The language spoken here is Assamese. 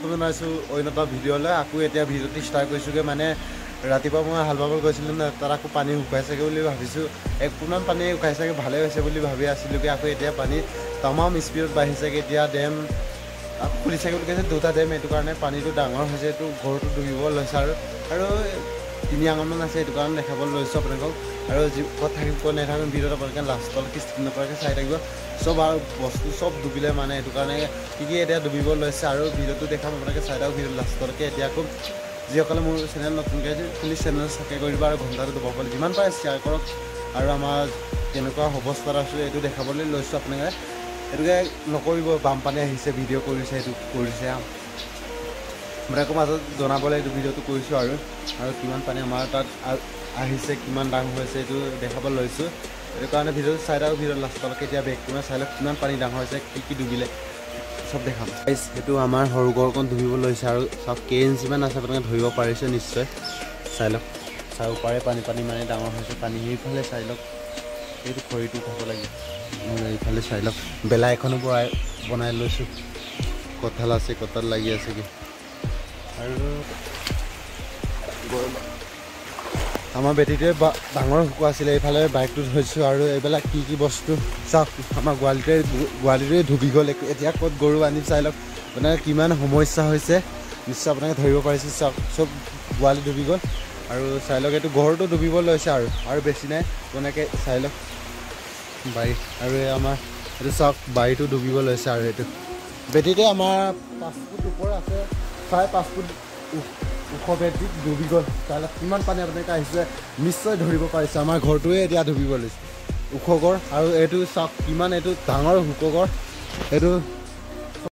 তুমি নাইছোঁ অন্য এটা ভিডিঅ'লৈ আকৌ এতিয়া ভিডিঅ'টো ষ্টাৰ্ট কৰিছোঁগৈ মানে ৰাতিপুৱা মই হাল বাব গৈছিলোঁ ন তাত আকৌ পানী শুকাইছেগৈ বুলি ভাবিছোঁ একপোনমান পানী শুকাইছেগৈ ভালে হৈছে বুলি ভাবি আছিলোঁগৈ আকৌ এতিয়া পানী তামাম স্পীডত বাঢ়িছেগৈ এতিয়া ডেম আকৌ খুলিছেগৈ বুলি কৈছে দুটা ডেম এইটো কাৰণে পানীটো ডাঙৰ হৈছে এইটো ঘৰটো ডুবিব লৈছে আৰু 3 আঙুলমান আছে এইটো কাৰণে দেখাব লৈছোঁ আপোনালোকক আৰু যি ক'ত থাকিব ক'ত নাথাকিব ভিডিঅ'টো আপোনালোকে লাষ্টলৈকে স্কিপ নকৰাকৈ চাই থাকিব চব আৰু বস্তু চব ডুবিলে মানে এইটো কাৰণে কি এতিয়া ডুবিব লৈছে আৰু ভিডিঅ'টো দেখাম আপোনালোকে চাই থাকক ভিডিঅ' লাষ্টলৈকে এতিয়া আকৌ যিসকলে মোৰ চেনেল নতুনকৈ প্লিজ চেনেল ছাবস্ক্ৰাইব কৰি দিব আৰু ঘণ্টাটো দবাবলৈ যিমান পাৰে শ্বেয়াৰ কৰক আৰু আমাৰ কেনেকুৱা অৱস্থাত আছোঁ এইটো দেখাবলৈ লৈছোঁ আপোনালোকে এইটোকে নকৰিব বানপানী আহিছে ভিডিঅ' কৰিছে এইটো কৰিছে আপোনালোকৰ মাজত জনাবলৈ এইটো ভিডিঅ'টো কৰিছোঁ আৰু কিমান পানী আমাৰ তাত আহিছে কিমান ডাঙৰ হৈছে এইটো দেখাব লৈছোঁ এইটো কাৰণে ভিডিঅ'টো চাই থাকক ভিডিঅ' লাষ্টলৈকে এতিয়া বেক কৰি চাই লওক কিমান পানী ডাঙৰ হৈছে কি ডুবিলে চব দেখাম এইটো আমাৰ সৰু ঘৰখন ডুবিব লৈছে আৰু চব কেইঞ্চিমান আছে আপোনালোকে ধৰিব পাৰিছে নিশ্চয় চাই লওক চাব পাৰে পানী মানে ডাঙৰ হৈছে পানী সেইফালে চাই লওক এইটো খৰিটো খাব লাগিব এইফালে চাই লওক বেলা এখনো বনাই লৈছোঁ কঁঠাল আছে কঁঠাল লাগি আছেগৈ আৰু আমাৰ বেটীটোৱে ডাঙৰ শুকোৱা আছিলে এইফালে বাইকটো থৈছোঁ আৰু এইবিলাক কি বস্তু চাওক আমাৰ গোৱালিটোৱে ডুবি গ'ল এতিয়া ক'ত গৰু আনি চাই লওক মানে কিমান সমস্যা হৈছে নিশ্চয় আপোনালোকে ধৰিব পাৰিছে চাওক চব গোৱালি ডুবি গ'ল আৰু চাই লওক এইটো ঘৰটো ডুবিব লৈছে আৰু বেছি নাই তেনেকৈ চাই লওক বাৰী আৰু আমাৰ এইটো চাওক বাৰীটো ডুবিব লৈছে আৰু এইটো বেটীতে আমাৰ 5 ফুট ওপৰ আছে 5.5 ফুট ওখ বেটীত ডুবি গ'ল চাই লওক কিমান পানী আপোনালোকে আহিছে নিশ্চয় ধৰিব পাৰিছে আমাৰ ঘৰটোৱে এতিয়া ডুবিব লৈছে ওখ ঘৰ আৰু এইটো চাওক কিমান এইটো ডাঙৰ ওখ ঘৰ এইটো